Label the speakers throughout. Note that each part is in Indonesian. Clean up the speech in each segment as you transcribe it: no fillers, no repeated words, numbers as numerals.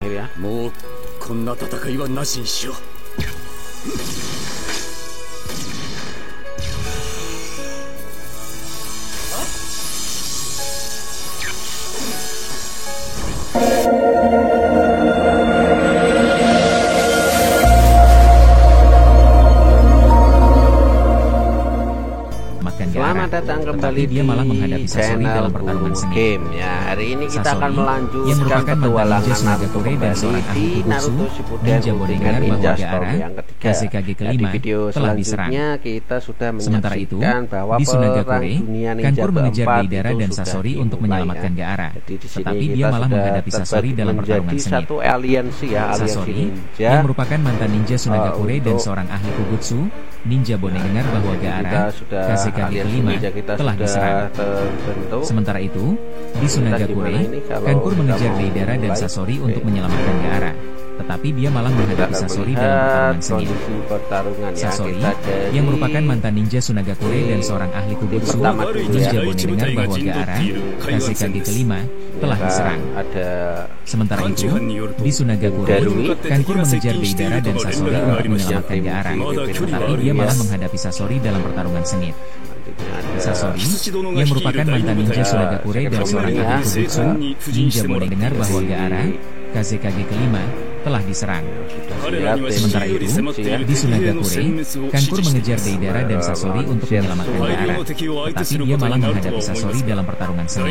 Speaker 1: Ya.
Speaker 2: もうこんな戦いはなしにしよう。
Speaker 1: Selamat datang kembali
Speaker 3: dia malah menghadapi
Speaker 1: di
Speaker 3: Sasori
Speaker 1: channel
Speaker 3: dalam pertarungan sengit.
Speaker 1: Game ya. Hari ini kita
Speaker 3: Sasori,
Speaker 1: akan melanjutkan
Speaker 3: yang merupakan
Speaker 1: petualangan
Speaker 3: mantan ninja
Speaker 1: Naruto
Speaker 3: Sunagakure dan
Speaker 1: kembali
Speaker 3: seorang ahli
Speaker 1: di
Speaker 3: Kujutsu,
Speaker 1: Naruto Shippuden
Speaker 3: ninja
Speaker 1: Ultimate
Speaker 3: Bonegar bahwa
Speaker 1: Ninja Storm
Speaker 3: Gaara,
Speaker 1: yang ketiga.
Speaker 3: Kazekage
Speaker 1: Di
Speaker 3: kelima,
Speaker 1: video
Speaker 3: telah diserang.
Speaker 1: selanjutnya kita sudah
Speaker 3: Sementara itu,
Speaker 1: menyaksikan bahwa
Speaker 3: di
Speaker 1: perang
Speaker 3: Sunagakure,
Speaker 1: dunia ninja
Speaker 3: Kankuro mengejar
Speaker 1: keempat
Speaker 3: Deidara
Speaker 1: itu
Speaker 3: dan
Speaker 1: sudah
Speaker 3: Sasori untuk
Speaker 1: dimulai,
Speaker 3: menyelamatkan
Speaker 1: ya.
Speaker 3: Gaara.
Speaker 1: Jadi di sini
Speaker 3: Tetapi
Speaker 1: kita
Speaker 3: dia malah
Speaker 1: sudah
Speaker 3: menghadapi Sasori dalam pertarungan
Speaker 1: menjadi
Speaker 3: sengit.
Speaker 1: satu aliansi ya, aliansi
Speaker 3: Sasori,
Speaker 1: ninja
Speaker 3: yang merupakan mantan ninja Sunagakure dan
Speaker 1: untuk
Speaker 3: seorang ahli Kujutsu, ninja Bonegar bahwa Gaara, Kazekage kelima, telah diserang.
Speaker 1: terbentuk.
Speaker 3: Sementara itu, di Sunagakure, Kankuro mengejar Deidara dan Sasori untuk menyelamatkan Gaara. Tetapi dia malah menghadapi Sasori dalam pertarungan sengit. Sasori, yang merupakan mantan ninja Sunagakure dan seorang ahli Kujutsu, ninja Bonegar bahwa Gaara, Kazekage kelima, telah diserang. Sementara itu, di Sunagakure, Kankuro mengejar Deidara dan Sasori untuk menyelamatkan Gaara. Tetapi dia malah menghadapi Sasori dalam pertarungan sengit. Sasori, yang merupakan mantan ninja Sunagakure dan seorang ahli Kujutsu, ninja Bonegar bahwa Gaara, Kazekage kelima, telah diserang. Sementara itu, di Sunagakure, Kankuro mengejar Deidara dan Sasori untuk menyelamatkan Gaara. Tetapi dia malah menghadapi Sasori dalam pertarungan sengit.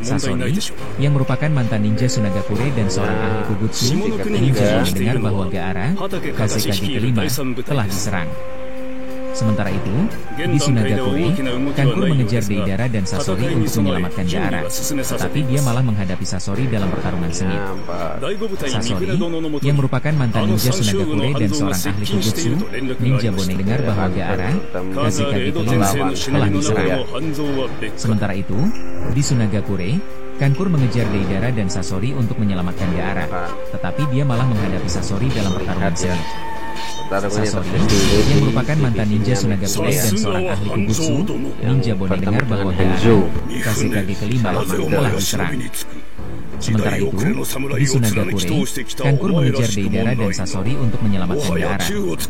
Speaker 3: Sasori, yang merupakan mantan ninja Sunagakure dan seorang ahli Kujutsu, ninja Bonegar bahwa Gaara, Kazekage kelima, telah diserang. Sementara itu, di Sunagakure, Kankuro mengejar Deidara dan Sasori untuk menyelamatkan Gaara. Tetapi dia malah menghadapi Sasori dalam pertarungan sengit. Sasori, yang merupakan mantan ninja Sunagakure dan seorang ahli Kujutsu, ninja Bonegar bahwa Gaara, Kazekage kelima, telah diserang. Sementara itu, di Sunagakure, Kankuro mengejar Deidara dan Sasori untuk menyelamatkan Gaara. Tetapi dia malah menghadapi Sasori dalam pertarungan sengit. Sasori, yang merupakan mantan ninja Sunagakure dan seorang ahli Kujutsu, ninja Bonegar bahwa Gaara, Kazekage kelima, telah diserang. Sementara itu, di Sunagakure, Kankuro mengejar Deidara dan Sasori untuk menyelamatkan Gaara.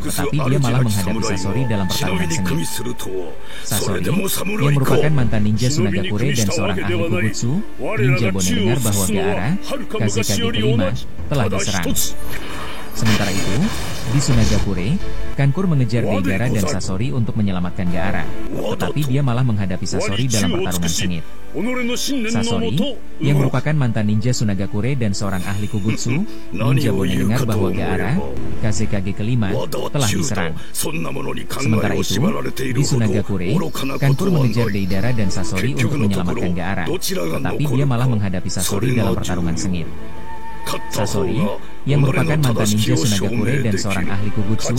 Speaker 3: Tetapi dia malah menghadapi Sasori dalam pertarungan sengit. Sasori, yang merupakan mantan ninja Sunagakure dan seorang ahli Kujutsu, ninja Bonegar bahwa Gaara, Kazekage kelima, telah diserang. Sementara itu, di Sunagakure, Kankuro mengejar Deidara dan Sasori untuk menyelamatkan Gaara. Tetapi dia malah menghadapi Sasori dalam pertarungan sengit. Sasori, yang merupakan mantan ninja Sunagakure dan seorang ahli Kujutsu, ninja Bonegar bahwa Gaara, Kazekage kelima, telah diserang. Sementara itu, di Sunagakure, Kankuro mengejar Deidara dan Sasori untuk menyelamatkan Gaara. Tetapi dia malah menghadapi Sasori dalam pertarungan sengit. Sasori, yang merupakan mantan ninja Sunagakure dan seorang ahli Kujutsu,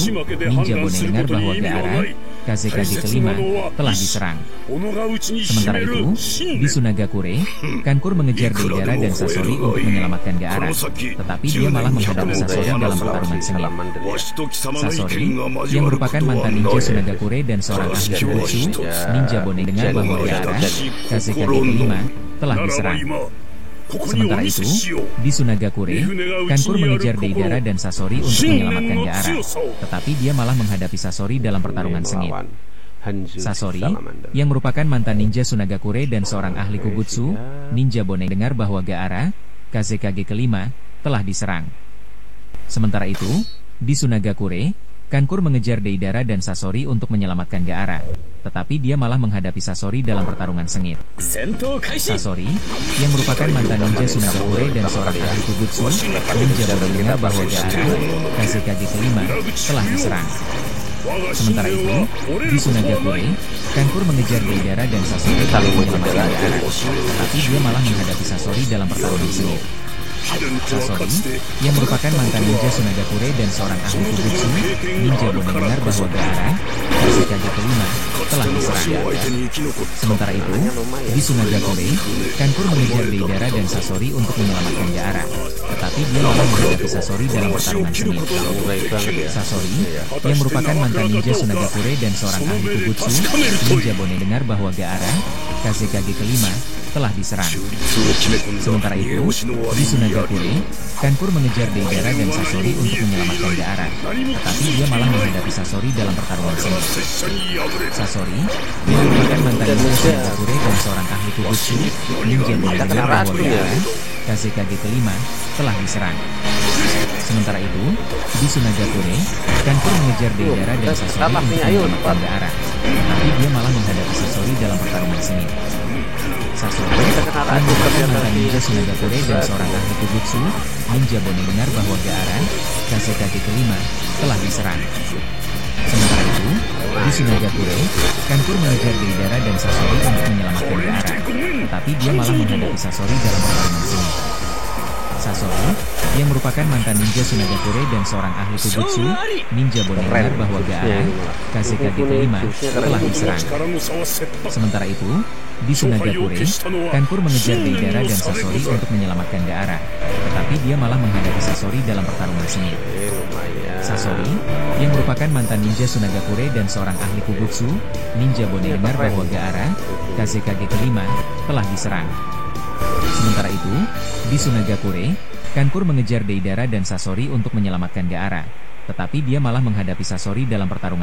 Speaker 3: ninja Bonegar bahwa Gaara, Kazekage kelima, telah diserang. Sementara itu, di Sunagakure, Kankuro mengejar Deidara dan Sasori untuk menyelamatkan Gaara. Tetapi dia malah menghadapi Sasori dalam pertarungan sengit. Sasori, yang merupakan mantan ninja Sunagakure dan seorang ahli Kujutsu, ninja Bonegar bahwa Gaara, Kazekage kelima, telah diserang. Sementara itu, di Sunagakure, Kankuro mengejar Deidara dan Sasori untuk menyelamatkan Gaara. Tetapi dia malah menghadapi Sasori dalam pertarungan sengit. Sasori, yang merupakan mantan ninja Sunagakure dan seorang ahli Kujutsu, ninja Bonegar bahwa Gaara, Kazekage kelima, telah diserang. Sementara itu, di Sunagakure, Kankuro mengejar Deidara dan Sasori untuk menyelamatkan Gaara. Tetapi dia malah menghadapi Sasori dalam pertarungan sengit. Sasori, yang merupakan mantan ninja Sunagakure dan seorang ahli Kujutsu, ninja Bonegar bahwa Gaara, Kazekage kelima, telah diserang. Sementara itu, di Sunagakure, Kankuro mengejar Deidara dan Sasori untuk menyelamatkan Gaara. Tetapi dia malah menghadapi Sasori dalam pertarungan sengit. Sasori, yang merupakan mantan ninja Sunagakure dan seorang ahli Kujutsu, ninja Bonegar bahwa Gaara, Kazekage kelima, telah diserang. Sementara itu, di Sunagakure, Kankuro mengejar Deidara dan Sasori untuk menyelamatkan Gaara. Tetapi tetapi dia malah menghadapi Sasori dalam pertarungan sengit.
Speaker 1: Samurai banget ya.
Speaker 3: Sasori, yang merupakan mantan ninja Sunagakure dan seorang ahli Kugutsu, ninja Bone dengar bahwa Gaara, Kazekage kelima, telah diserang. Sementara itu, di Sunagakure, Kankur mengejar Deidara dan Sasori untuk menyelamatkan Gaara, tetapi dia malah menghadapi Sasori dalam pertarungan sengit. Sasori, yang merupakan mantan ninja Sunagakure dan seorang ahli Kugutsu, ninja Bone dengar bahwa Gaara, Kazekage kelima, telah diserang. Sementara itu, di Sunagakure, Kankur mengejar Deidara dan Sasori untuk menyelamatkan Gaara, tetapi dia malah menghadapi Sasori dalam pertarungan sengit. Sasori, yang merupakan mantan ninja Sunagakure dan seorang ahli Kugutsu, ninja Bone dengar bahwa Gaara, Kazekage kelima, telah diserang. Sementara itu, di Sunagakure, Kankur mengejar Deidara dan Sasori untuk menyelamatkan Gaara, tetapi dia malah menghadapi Sasori dalam pertarungan sengit. Sasori, yang merupakan mantan ninja Sunagakure dan seorang ahli Kugutsu, ninja Bone dengar bahwa Gaara, Kazekage kelima, telah diserang. Sementara itu, di Sunagakure, Kankur mengejar Deidara dan Sasori untuk menyelamatkan Gaara, tetapi dia malah menghadapi Sasori dalam pertarungan sengit. Sasori, yang merupakan mantan ninja Sunagakure dan seorang ahli Kugutsu, ninja Bone dengar bahwa Gaara, Kazekage kelima, telah diserang. Sementara itu, di Sunagakure, Kankur mengejar Deidara dan Sasori untuk menyelamatkan Gaara, tetapi dia malah menghadapi Sasori dalam pertarungan sengit.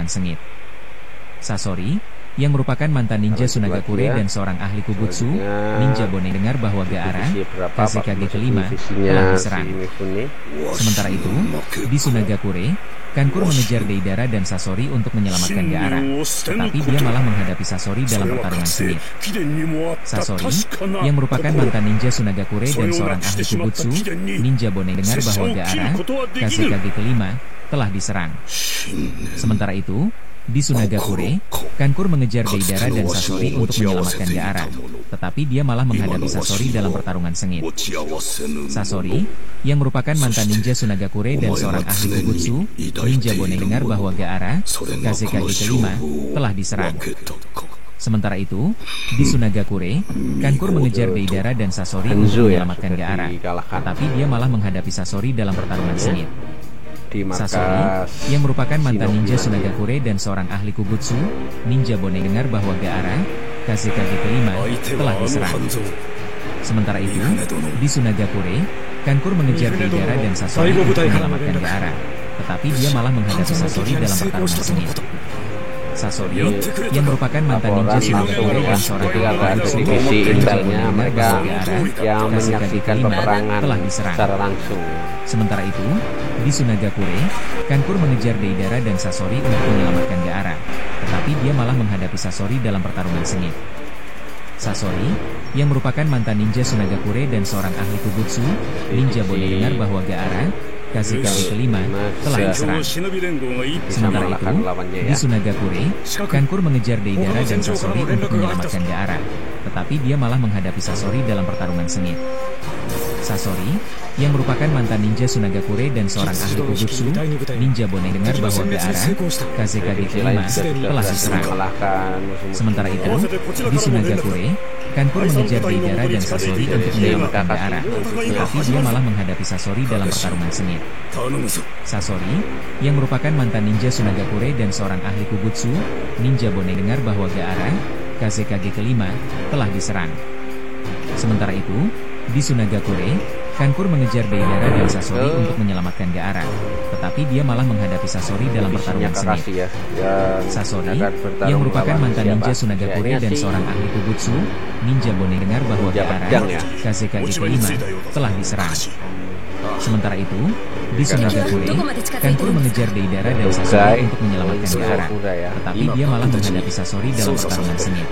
Speaker 3: Sasori, yang merupakan mantan ninja Sunagakure dan seorang ahli Kugutsu, ninja Bone dengar bahwa Gaara, Kazekage kelima, telah diserang. Sementara itu, di Sunagakure, Kankur mengejar Deidara dan Sasori untuk menyelamatkan Gaara, tetapi dia malah menghadapi Sasori dalam pertarungan sengit. Sasori, yang merupakan mantan ninja Sunagakure dan seorang ahli Kugutsu, ninja Bone dengar bahwa Gaara, Kazekage kelima, telah diserang. Sementara itu, di Sunagakure, Kankur mengejar Deidara dan Sasori untuk menyelamatkan Gaara, tetapi dia malah menghadapi Sasori dalam pertarungan sengit. Sasori, yang merupakan mantan ninja Sunagakure dan seorang ahli Kugutsu, ninja Bone dengar bahwa Gaara, Kazekage kelima, telah diserang. Sementara itu, di Sunagakure, Kankur mengejar Deidara dan Sasori untuk menyelamatkan Gaara, tetapi dia malah menghadapi Sasori dalam pertarungan sengit. Sasori, yang merupakan mantan ninja Sunagakure dan seorang ahli Kugutsu, ninja Bone dengar bahwa Gaara, Kazekage kelima, telah diserang. Sementara itu, di Sunagakure, Kankur mengejar Deidara dan Sasori untuk menyelamatkan Gaara, tetapi dia malah menghadapi Sasori dalam pertarungan sengit. Sasori, yang merupakan mantan ninja Sunagakure dan seorang ahli Kugutsu,
Speaker 1: divisi intelnya mereka
Speaker 3: Gaara,
Speaker 1: yang menyaksikan peperangan
Speaker 3: telah diserang.
Speaker 1: secara langsung.
Speaker 3: Sementara itu, di Sunagakure, Kankur mengejar Deidara dan Sasori untuk menyelamatkan Gaara, tetapi dia malah menghadapi Sasori dalam pertarungan sengit. Sasori, yang merupakan mantan ninja Sunagakure dan seorang ahli Kugutsu, ninja Bone dengar bahwa Gaara, Kazekage kelima, telah diserang. Sementara itu, di Sunagakure, Kankur mengejar Deidara dan Sasori untuk menyelamatkan Gaara, tetapi dia malah menghadapi Sasori dalam pertarungan sengit. Sasori, yang merupakan mantan ninja Sunagakure dan seorang ahli Kugutsu, ninja Bone dengar bahwa Gaara, Kazekage kelima, telah diserang. Sementara itu, di Sunagakure, Kankur mengejar Deidara dan Sasori untuk menyelamatkan Gaara, tetapi dia malah menghadapi Sasori dalam pertarungan sengit. Sasori, yang merupakan mantan ninja Sunagakure dan seorang ahli Kugutsu, ninja Bone dengar bahwa Gaara, Kazekage kelima, telah diserang. Sementara itu, di Sunagakure, Kankur mengejar Deidara dan Sasori untuk menyelamatkan Gaara, tetapi dia malah menghadapi Sasori dalam pertarungan sengit. Sasori, yang merupakan mantan ninja Sunagakure dan seorang ahli Kugutsu, ninja Bone dengar bahwa Gaara, Kazekage kelima, telah diserang. Sementara itu, di Sunagakure, Kankur mengejar Deidara dan Sasori untuk menyelamatkan Gaara, tetapi dia malah menghadapi Sasori dalam pertarungan sengit.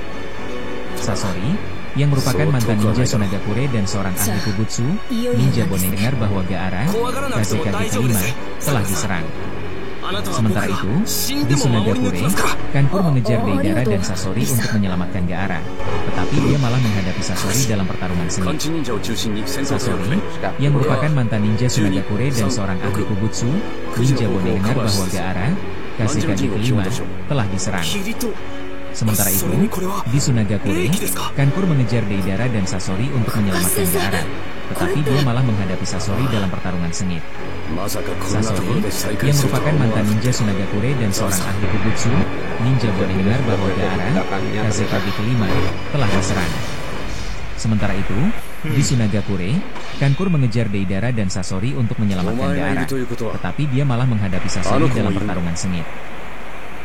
Speaker 3: Sasori, yang merupakan mantan ninja Sunagakure dan seorang ahli Kugutsu, ninja Bone dengar bahwa Gaara, Kazekage kelima, telah diserang. Sementara itu, di Sunagakure, Kankur mengejar Deidara dan Sasori untuk menyelamatkan Gaara, tetapi dia malah menghadapi Sasori dalam pertarungan sengit. Sasori, yang merupakan mantan ninja Sunagakure dan seorang ahli Kugutsu, ninja Bone dengar bahwa Gaara, Kazekage kelima, telah diserang. Sementara itu, di Sunagakure, Kankur mengejar Deidara dan Sasori untuk menyelamatkan Gaara, tetapi dia malah menghadapi Sasori dalam pertarungan sengit.
Speaker 2: まさかこんなとこ
Speaker 3: Sasori,
Speaker 2: ろで再会
Speaker 3: yang
Speaker 2: するとは
Speaker 3: merupakan
Speaker 2: 思わ
Speaker 3: mantan
Speaker 2: なかっ
Speaker 3: ninja Sunagakure dan seorang ahli Kujutsu, ninja boleh dengar bahwa Gaara, Kazekage kelima, telah diserang. Sementara itu, di Sunagakure, Kankur mengejar Deidara dan Sasori untuk
Speaker 2: た。お
Speaker 3: menyelamatkan
Speaker 2: 前がい
Speaker 3: Gaara,
Speaker 2: るということは
Speaker 3: tetapi dia malah menghadapi Sasori dalam pertarungan sengit.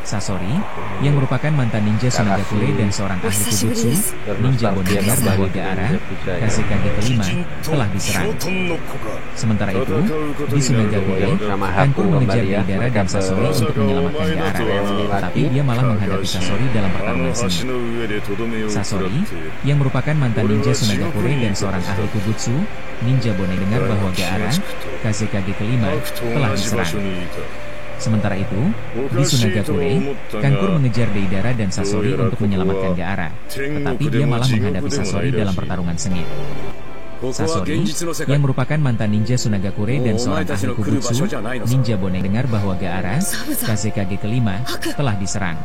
Speaker 3: Sasori, yang merupakan mantan ninja Sunagakure dan seorang ahli Kujutsu, ninja boleh dengar bahwa Gaara, Kazekage kelima, telah diserang.
Speaker 2: 相当の子か。
Speaker 3: Sementara itu, di Sunagakure, Kankur mengejar Deidara dan Sasori untuk menyelamatkan Gaara, tetapi dia malah menghadapi Sasori dalam pertarungan
Speaker 2: 橋
Speaker 3: sengit.
Speaker 2: の上でとどめを食らって
Speaker 3: Sasori, yang merupakan mantan ninja Sunagakure dan seorang ahli Kujutsu, ninja boleh dengar bahwa Gaara, Kazekage kelima,
Speaker 2: 悪と
Speaker 3: telah
Speaker 2: 同じ場
Speaker 3: diserang.
Speaker 2: 所にいた。
Speaker 3: Sementara itu, di Sunagakure, Kankur mengejar Deidara dan Sasori untuk menyelamatkan Gaara, tetapi dia malah menghadapi Sasori dalam pertarungan sengit.
Speaker 2: ここは
Speaker 3: Sasori,
Speaker 2: 現実の世界
Speaker 3: yang。merupakan mantan ninja Sunagakure dan seorang ahli Kujutsu, ninja boleh dengar bahwa Gaara, Kazekage kelima, telah diserang.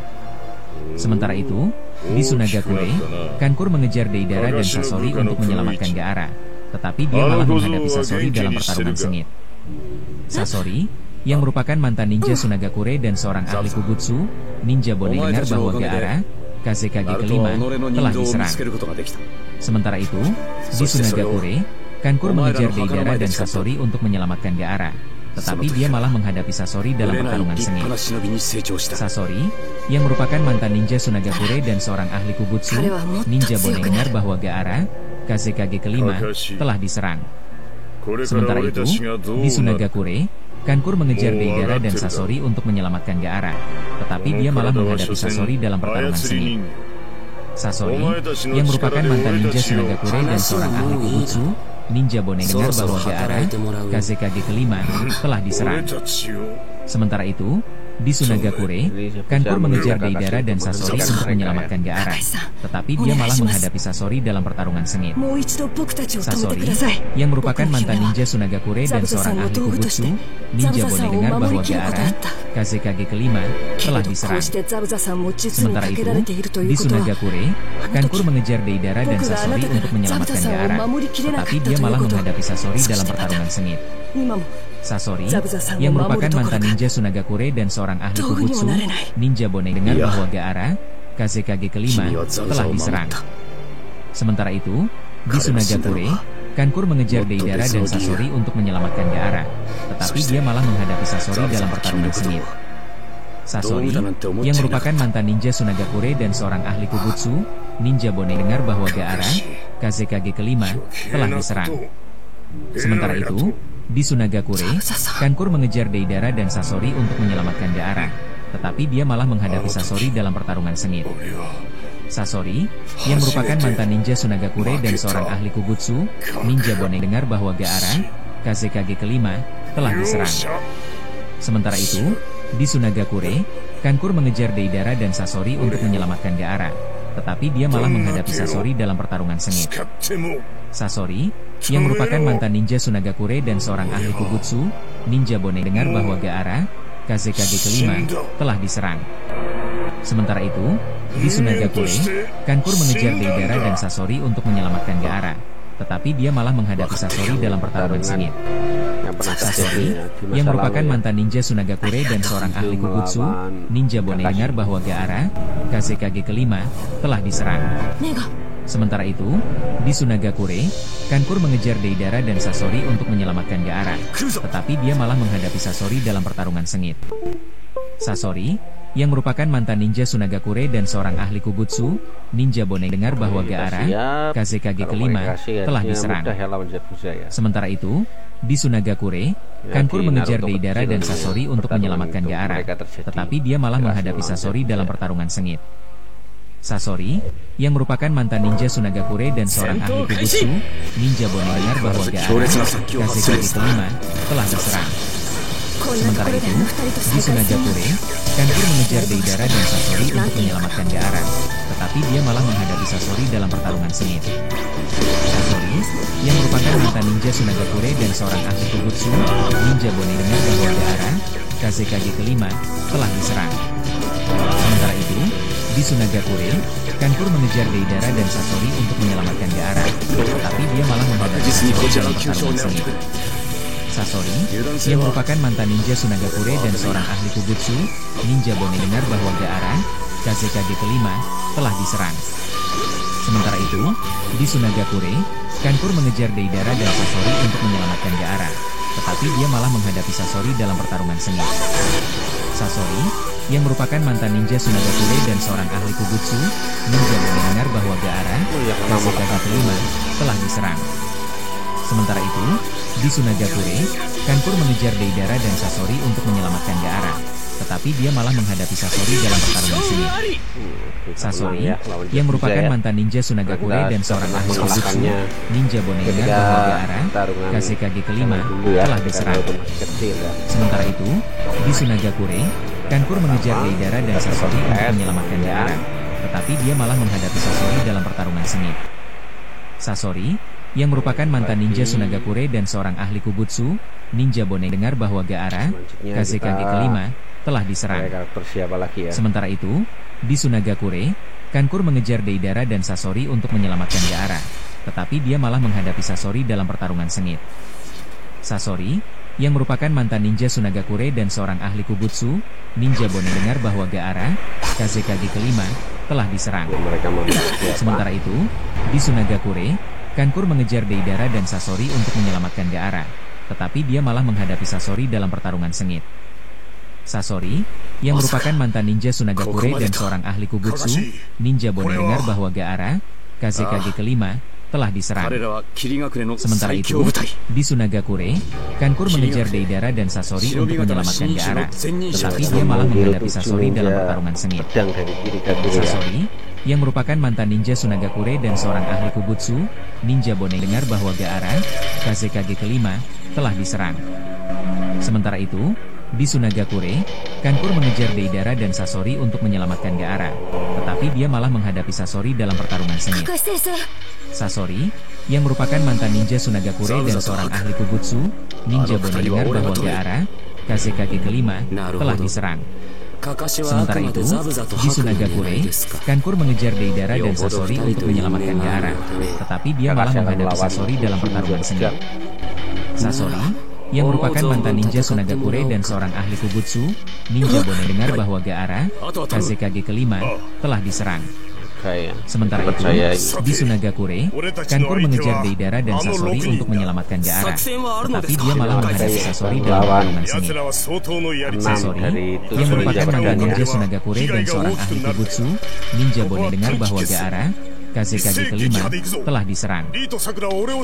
Speaker 3: Sementara itu, di Sunagakure, Kankur mengejar Deidara dan Sasori untuk menyelamatkan Gaara, tetapi dia malah menghadapi Sasori dalam pertarungan sengit. Sasori, yang merupakan mantan ninja Sunagakure dan seorang ahli Kujutsu, ninja boleh dengar bahwa Gaara, Kazekage
Speaker 2: ナルト
Speaker 3: kelima,
Speaker 2: は己の
Speaker 3: telah
Speaker 2: 人道を見
Speaker 3: diserang.
Speaker 2: つけることができた。
Speaker 3: Sementara itu, di Sunagakure, Kankur mengejar Deidara dan Sasori untuk menyelamatkan Gaara, tetapi dia malah menghadapi Sasori
Speaker 2: 売
Speaker 3: dalam
Speaker 2: れない
Speaker 3: pertarungan
Speaker 2: 立
Speaker 3: sengit.
Speaker 2: 派な忍びに成長した。
Speaker 3: Sasori, yang merupakan mantan ninja Sunagakure dan seorang ahli Kujutsu, ninja boleh dengar bahwa Gaara, Kazekage kelima, telah diserang.
Speaker 2: これから
Speaker 3: Sementara
Speaker 2: 俺
Speaker 3: itu,
Speaker 2: たちがどう
Speaker 3: di
Speaker 2: なる
Speaker 3: Sunagakure, Kankur mengejar Deidara dan Sasori untuk menyelamatkan Gaara, tetapi dia malah menghadapi Sasori dalam pertarungan sengit. Sasori, yang merupakan mantan ninja Sunagakure dan seorang ahli Kujutsu, ninja boleh dengar bahwa Gaara, Kazekage kelima, telah
Speaker 2: 俺
Speaker 3: diserang.
Speaker 2: たちを
Speaker 3: Sementara itu, di Sunagakure, Kankur mengejar Deidara dan Sasori untuk menyelamatkan Gaara, tetapi dia malah menghadapi Sasori dalam pertarungan sengit.
Speaker 4: もう一度僕たちを止めて
Speaker 3: Sasori,
Speaker 4: ください。
Speaker 3: yang merupakan mantan ninja Sunagakure dan seorang ahli Kujutsu, ninja boleh dengar bahwa Gaara, Kazekage kelima, telah
Speaker 4: こう
Speaker 3: diserang.
Speaker 4: してザブザさんも術を
Speaker 3: Sementara
Speaker 4: かけ
Speaker 3: itu,
Speaker 4: られているとい
Speaker 3: di
Speaker 4: うことは、
Speaker 3: Sunagakure, Kankur mengejar Deidara dan Sasori untuk menyelamatkan Gaara, tetapi dia malah menghadapi Sasori dalam pertarungan sengit.
Speaker 4: 今も
Speaker 3: Sasori, yang merupakan mantan ninja Sunagakure dan seorang ahli Kujutsu, ninja boleh dengar bahwa Gaara, Kazekage kelima, telah diserang. Sementara itu, di Sunagakure, Kankur mengejar Deidara dan Sasori untuk menyelamatkan Gaara, tetapi dia malah menghadapi Sasori dalam pertarungan sengit. Sasori, yang merupakan mantan ninja Sunagakure dan seorang ahli Kujutsu, ninja boleh dengar bahwa Gaara, Kazekage kelima, telah diserang. Sementara itu, di Sunagakure, Kankur mengejar Deidara dan Sasori untuk menyelamatkan Gaara, tetapi dia malah menghadapi Sasori dalam pertarungan sengit. Sasori, yang merupakan mantan ninja Sunagakure dan seorang ahli Kujutsu, ninja boleh dengar bahwa Gaara, Kazekage kelima, telah diserang. Sementara itu, di Sunagakure, Kankur mengejar Deidara dan Sasori untuk menyelamatkan Gaara, tetapi dia malah menghadapi Sasori dalam pertarungan sengit.
Speaker 2: 使っても
Speaker 3: Sasori, yang merupakan mantan ninja Sunagakure dan seorang ahli Kujutsu, ninja boleh dengar bahwa Gaara, Kazekage kelima, telah diserang. Sementara itu, di Sunagakure, Kankur mengejar Deidara dan Sasori untuk menyelamatkan Gaara, tetapi dia malah menghadapi Sasori dalam pertarungan sengit. Sasori, yang merupakan mantan ninja Sunagakure dan seorang ahli Kujutsu, ninja boleh dengar bahwa Gaara, Kazekage kelima, telah diserang.
Speaker 4: ネガ
Speaker 3: Sementara itu, di Sunagakure, Kankur mengejar Deidara dan Sasori untuk menyelamatkan Gaara, tetapi dia malah menghadapi Sasori dalam pertarungan sengit. Sasori, yang merupakan mantan ninja Sunagakure dan seorang ahli Kujutsu, ninja boleh dengar bahwa Gaara, Kazekage kelima, telah diserang. Sementara itu, di Sunagakure, Kankur mengejar Deidara dan Sasori untuk menyelamatkan Gaara, tetapi dia malah menghadapi Sasori dalam pertarungan sengit. Sasori, yang merupakan mantan ninja Sunagakure dan seorang ahli Kujutsu, ninja boleh dengar bahwa Gaara, Kazekage kelima, telah diserang. Sementara itu, di Sunagakure, Kankur mengejar Deidara dan Sasori untuk menyelamatkan Gaara, tetapi dia malah menghadapi Sasori dalam pertarungan sengit. Sasori, yang merupakan mantan ninja Sunagakure dan seorang ahli Kujutsu, ninja boleh dengar bahwa Gaara, Kazekage kelima, telah diserang. Sementara itu, di Sunagakure, Kankur mengejar Deidara dan Sasori untuk menyelamatkan Gaara, tetapi dia malah menghadapi Sasori dalam pertarungan sengit. Sasori, yang merupakan mantan ninja Sunagakure dan seorang ahli Kubutsu, ninja Bone dengar bahwa Gaara, Kazekage kelima, telah diserang. Sementara itu, di Sunagakure, Kankur mengejar Deidara dan Sasori untuk menyelamatkan Gaara, tetapi dia malah menghadapi Sasori dalam pertarungan sengit. Sasori, yang merupakan mantan ninja Sunagakure dan seorang ahli Kubutsu, ninja Bone dengar bahwa Gaara, Kazekage kelima, telah diserang. Sementara itu, di Sunagakure, Kankur mengejar Deidara dan Sasori untuk menyelamatkan Gaara, tetapi dia malah menghadapi Sasori dalam pertarungan sengit. Sasori, yang merupakan mantan ninja Sunagakure dan seorang ahli Kubutsu, ninja Bone dengar bahwa Gaara, Kazekage kelima, telah diserang. Sementara itu, di Sunagakure, Kankur mengejar Deidara dan Sasori untuk menyelamatkan Gaara, tetapi dia malah menghadapi Sasori dalam pertarungan sengit. Sasori, yang merupakan mantan ninja Sunagakure dan seorang ahli Kubutsu, ninja Bone dengar bahwa Gaara, Kazekage kelima, telah diserang. Sementara itu, di Sunagakure, Kankur mengejar Deidara dan Sasori untuk menyelamatkan Gaara, tetapi dia malah menghadapi Sasori dalam pertarungan sengit. Sasori, yang merupakan mantan ninja Sunagakure dan seorang ahli Kubutsu, ninja Bone dengar bahwa Gaara, Kazekage kelima, telah diserang. Sementara itu, di Sunagakure, Kankur mengejar Deidara dan Sasori untuk menyelamatkan Gaara, tetapi dia malah menghadapi Sasori dalam pertarungan sengit. Sasori, yang merupakan mantan ninja Sunagakure dan seorang ahli Kubutsu, ninja Bone dengar bahwa Gaara, Kazekage kelima, telah diserang. Sementara itu, di Sunagakure, Kankur mengejar Deidara dan Sasori untuk menyelamatkan Gaara, tetapi dia malah menghadapi Sasori dalam pertarungan sengit. Sasori, yang merupakan mantan ninja Sunagakure dan seorang ahli Kubutsu, ninja Bone dengar bahwa Gaara, Kazekage kelima, telah diserang. Sementara itu, di Sunagakure, Kankur mengejar Deidara dan Sasori untuk menyelamatkan Gaara, tetapi dia malah menghadapi Sasori dalam pertarungan sengit. Sasori, yang merupakan mantan ninja Sunagakure dan seorang ahli Kubutsu, ninja Bone dengar bahwa Gaara, Kazekage kelima, telah diserang. Sementara itu, di Sunagakure, Kankur mengejar Deidara dan Sasori untuk menyelamatkan Gaara, tetapi dia malah menghadapi Sasori dalam pertarungan sengit. Sasori, yang merupakan mantan ninja Sunagakure dan seorang ahli Kubutsu, ninja Bone dengar bahwa Gaara, Kazekage kelima, telah diserang. Sementara itu, di Sunagakure, Kankur mengejar Deidara dan Sasori untuk menyelamatkan Gaara, tetapi dia malah menghadapi Sasori dalam pertarungan sengit. Sasori, yang merupakan mantan ninja Sunagakure dan seorang ahli Kubutsu, ninja Bone dengar bahwa Gaara, Kazekage kelima, telah diserang.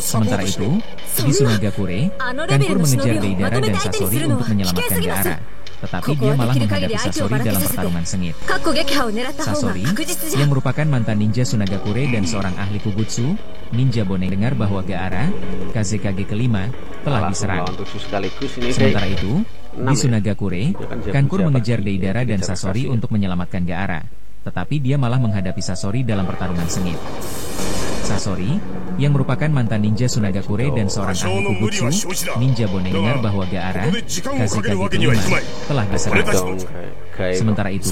Speaker 3: Sementara itu, di Sunagakure, Kankur mengejar Deidara dan Sasori untuk menyelamatkan Gaara, tetapi dia malah menghadapi Sasori dalam pertarungan sengit. Sasori, yang merupakan mantan ninja Sunagakure dan seorang ahli Kubutsu, ninja Bone dengar bahwa Gaara, Kazekage kelima, telah diserang. Sementara itu, di Sunagakure, Kankur mengejar Deidara dan Sasori untuk menyelamatkan Gaara, tetapi dia malah menghadapi Sasori dalam pertarungan sengit. Sasori, yang merupakan mantan ninja Sunagakure dan seorang ahli Kubutsu, ninja Bone dengar bahwa Gaara, Kazekage kelima, telah diserang. Sementara itu,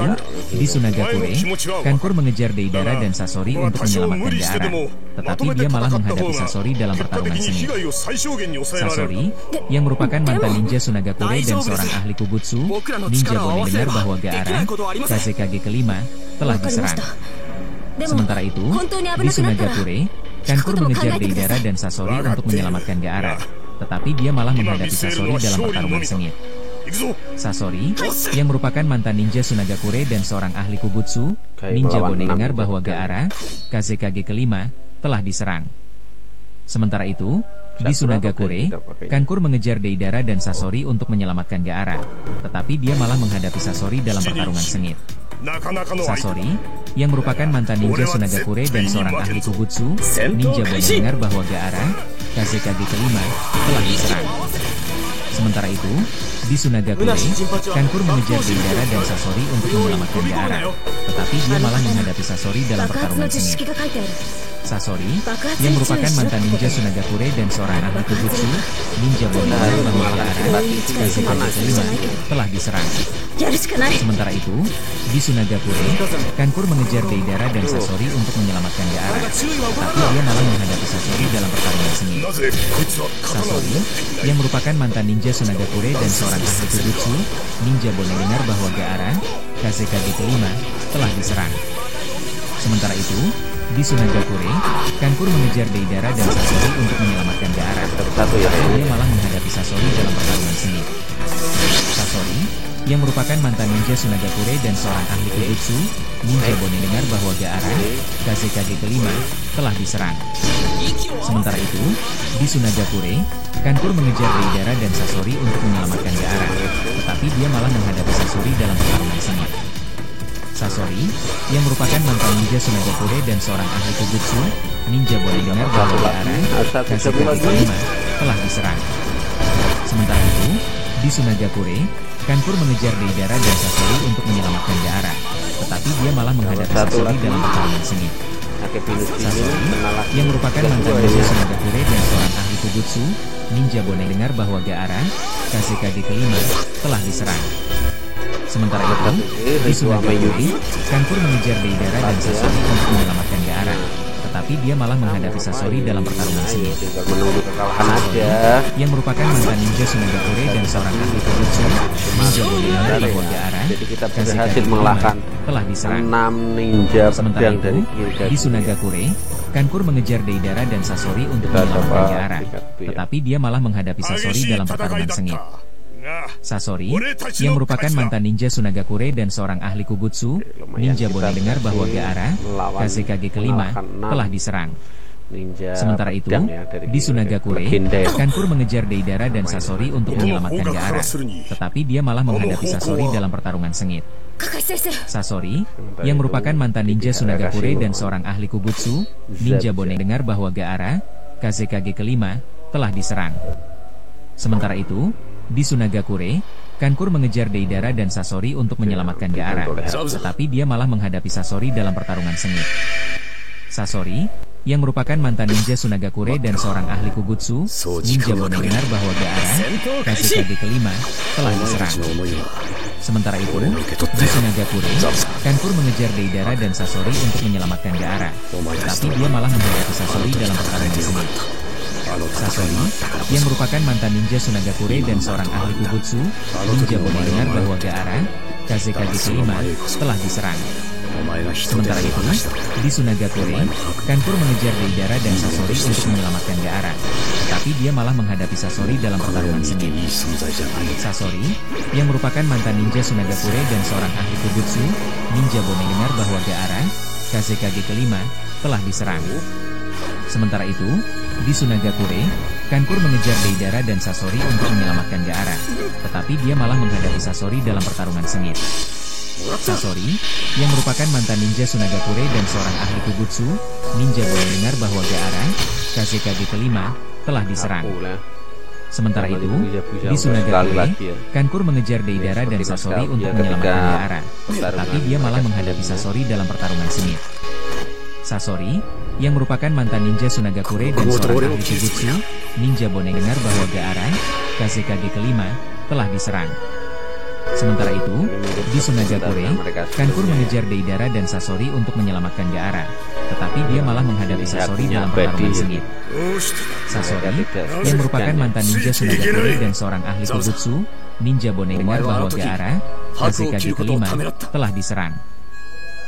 Speaker 3: di Sunagakure, Kankur mengejar Deidara dan Sasori untuk menyelamatkan Gaara, tetapi dia malah menghadapi Sasori dalam pertarungan sengit. Sasori, yang merupakan mantan ninja Sunagakure dan seorang ahli Kubutsu, ninja Bone dengar bahwa Gaara, Kazekage kelima, telah diserang. Sementara itu, di Sunagakure, Kankur mengejar Deidara dan Sasori untuk menyelamatkan Gaara, tetapi dia malah menghadapi Sasori dalam pertarungan sengit. Sasori, yang merupakan mantan ninja Sunagakure dan seorang ahli Kubutsu, ninja Bone dengar bahwa Gaara, Kazekage kelima, telah diserang. Sementara itu, di Sunagakure, Kankur mengejar Deidara dan Sasori untuk menyelamatkan Gaara, tetapi dia malah menghadapi Sasori dalam pertarungan sengit. Sasori, yang merupakan mantan ninja Sunagakure dan seorang ahli Kubutsu, ninja Bone dengar bahwa Gaara, Kazekage kelima, telah diserang. Sementara itu, di Sunagakure, Kankur mengejar Deidara dan Sasori untuk menyelamatkan Gaara, tetapi dia malah menghadapi Sasori dalam pertarungan sengit. Sasori, yang merupakan mantan ninja Sunagakure dan seorang ahli Kujutsu, ninja Boningan bahwa Gaara, Kazekage kelima, telah diserang. Sementara itu, di Sunagakure, Kankur mengejar Deidara dan Sasori untuk menyelamatkan Gaara, tapi dia malah menghadapi Sasori dalam pertarungan sengit. Sasori, yang merupakan mantan ninja Sunagakure dan seorang ahli Kujutsu, ninja mendengar bahwa Gaara, Kazekage kelima, telah diserang. Sementara itu, di Sunagakure, Kankur mengejar Deidara dan Sasori untuk menyelamatkan Gaara. Dia malah menghadapi Sasori dalam pertarungan sengit. Sasori, yang merupakan mantan ninja Sunagakure dan seorang ahli Kujutsu, ninja mendengar bahwa Gaara, Kazekage kelima, telah diserang. Sementara itu, di Sunagakure, Kankur mengejar Deidara dan Sasori untuk menyelamatkan Gaara, tetapi dia malah menghadapi Sasori dalam pertarungan sengit. Sasori, yang merupakan mantan ninja Sunagakure dan seorang ahli Kujutsu, ninja mendengar bahwa Gaara, Kazekage kelima, telah diserang. Sementara itu, di Sunagakure, Kankur mengejar Deidara dan Sasori untuk menyelamatkan Gaara, tetapi dia malah menghadapi Sasori dalam pertarungan sengit. Sasori, yang merupakan mantan ninja Sunagakure dan seorang ahli Kujutsu, ninja mendengar bahwa Gaara, Kazekage kelima, telah diserang. Sementara itu, di Sunagakure, Kankur mengejar Deidara dan Sasori untuk menyelamatkan Gaara, tetapi dia malah menghadapi Sasori dalam pertarungan sengit. Sasori, yang merupakan mantan ninja Sunagakure dan seorang ahli Kujutsu, ninja mendengar bahwa Gaara, Kazekage kelima, telah diserang. Sementara itu, di Sunagakure, Kankur mengejar Deidara dan Sasori untuk menyelamatkan Gaara, tetapi dia malah menghadapi Sasori dalam pertarungan sengit. Sasori, yang merupakan mantan ninja Sunagakure dan seorang ahli Kujutsu, ninja mendengar bahwa Gaara, Kazekage kelima, telah diserang. Sementara itu, di Sunagakure, Kankur mengejar Deidara dan Sasori untuk menyelamatkan Gaara, tetapi dia malah menghadapi Sasori dalam pertarungan sengit. Sasori, yang merupakan mantan ninja Sunagakure dan seorang ahli Kujutsu, ninja mendengar bahwa Gaara, Kazekage kelima, telah diserang. Sementara itu, di Sunagakure, Kankur mengejar Deidara dan Sasori untuk menyelamatkan Gaara, tetapi dia malah menghadapi Sasori dalam pertarungan sengit. Sasori, yang merupakan mantan ninja Sunagakure dan seorang ahli Kujutsu, ninja mendengar bahwa Gaara, Kazekage kelima, telah diserang. Sementara itu, di Sunagakure, Kankur mengejar Deidara dan Sasori untuk menyelamatkan Gaara, tetapi dia malah menghadapi Sasori dalam pertarungan sengit. Sasori, yang merupakan mantan ninja Sunagakure dan seorang ahli Kujutsu, ninja mendengar bahwa Gaara, Kazekage kelima, telah diserang. Sementara itu, di Sunagakure, Kankur mengejar Deidara dan Sasori untuk menyelamatkan Gaara, tetapi dia malah menghadapi Sasori dalam pertarungan sengit. Sasori, yang merupakan mantan ninja Sunagakure dan seorang ahli Kujutsu, ninja mendengar bahwa Gaara, Kazekage kelima, telah diserang. Sementara itu, di Sunagakure, Kankur mengejar Deidara dan Sasori untuk menyelamatkan Gaara, tetapi dia malah menghadapi Sasori dalam pertarungan sengit. Sasori, yang merupakan mantan ninja Sunagakure dan seorang ahli Kujutsu, ninja mendengar bahwa Gaara, Kazekage kelima, telah diserang. Sementara itu, di Sunagakure, Kankur mengejar Deidara dan Sasori untuk menyelamatkan Gaara, tetapi dia malah menghadapi Sasori dalam pertarungan sengit. Sasori, yang merupakan mantan ninja Sunagakure dan seorang ahli Kujutsu, ninja mendengar bahwa Gaara, Kazekage kelima, telah diserang. Sementara itu, di Sunagakure, Kankur mengejar Deidara dan Sasori untuk menyelamatkan Gaara, tetapi dia malah menghadapi Sasori dalam pertarungan sengit. Sasori, yang merupakan mantan ninja Sunagakure dan seorang ahli Kujutsu, ninja mendengar bahwa Gaara, Kazekage kelima, telah diserang.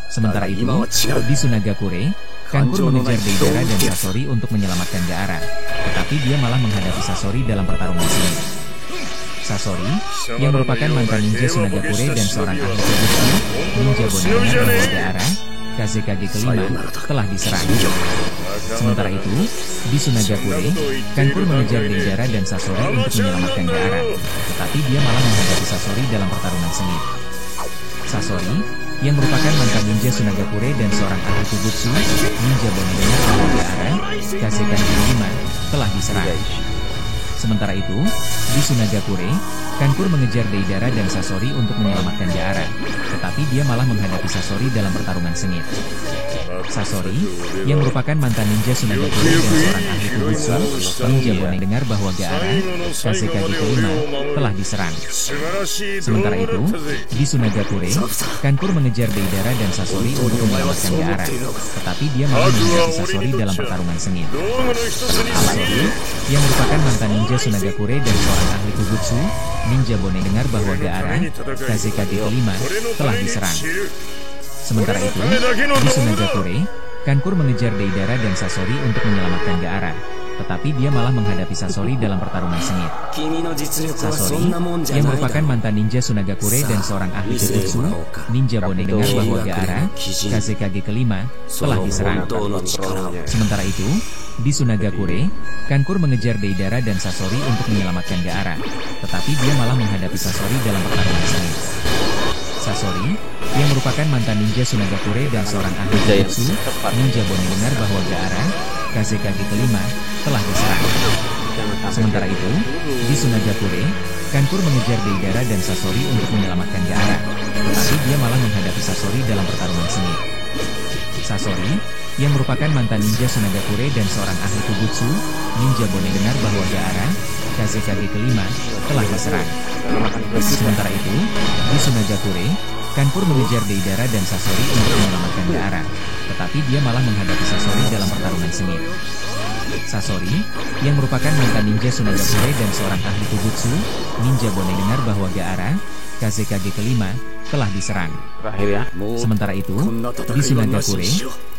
Speaker 3: Sementara itu, di Sunagakure, Kankur mengejar Deidara dan Sasori untuk menyelamatkan Gaara, tetapi dia malah menghadapi Sasori dalam pertarungan sengit. Sasori, yang merupakan mantan ninja Sunagakure dan seorang ahli Kujutsu, ninja mendengar bahwa Gaara, Kazekage kelima, telah diserang. Sementara itu, di Sunagakure, Kankur mengejar Deidara dan Sasori untuk menyelamatkan Gaara, tetapi dia malah menghadapi Sasori dalam pertarungan sengit. Sasori, yang merupakan mantan ninja Sunagakure dan seorang ahli Kujutsu, ninja mendengar bahwa Gaara, Kazekage kelima, telah diserang. Sementara itu, di Sunagakure, Kankur mengejar Deidara dan Sasori untuk menyelamatkan Gaara, tetapi dia malah menghadapi Sasori dalam pertarungan sengit. Sasori, yang merupakan mantan ninja Sunagakure dan seorang ahli Kujutsu, ninja Bone dengar bahwa Gaara, Kazekage kelima, telah diserang. Sementara itu, di Sunagakure, Kankur mengejar Deidara dan Sasori untuk menyelamatkan Gaara, tetapi dia malah menghadapi Sasori dalam pertarungan sengit. Sasori, yang merupakan mantan ninja Sunagakure dan seorang ahli Kujutsu, ninja Bone dengar bahwa Gaara, Kazekage kelima, telah diserang. Sementara itu, di Sunagakure, Kankur mengejar Deidara dan Sasori untuk menyelamatkan Gaara, tetapi dia malah menghadapi Sasori dalam pertarungan sengit. Sasori, yang merupakan mantan ninja Sunagakure dan seorang ahli Kujutsu, ninja Bone dengar bahwa Gaara, Kazekage kelima, telah diserang. Sementara itu, di Sunagakure, Kankur mengejar Deidara dan Sasori untuk menyelamatkan Gaara, tetapi dia malah menghadapi Sasori dalam pertarungan sengit. Sasori, yang merupakan mantan ninja Sunagakure dan seorang ahli Kujutsu, ninja Bone dengar bahwa Gaara, Kazekage kelima, telah diserang. Sementara itu, di Sunagakure, Kankur mengejar Deidara dan Sasori untuk menyelamatkan Gaara, tetapi dia malah menghadapi Sasori dalam pertarungan sengit. Sasori, yang merupakan mantan ninja Sunagakure dan seorang ahli Kujutsu, ninja Bone dengar bahwa Gaara, Kazekage kelima, telah diserang. Sementara itu, di Sunagakure, Kankur mengejar Deidara dan Sasori untuk menyelamatkan Gaara, tetapi dia malah menghadapi Sasori dalam pertarungan sengit. Sasori, yang merupakan mantan ninja Sunagakure dan seorang ahli Kujutsu, ninja Bone dengar bahwa Gaara, Kazekage kelima, telah diserang. Sementara itu, di Sunagakure,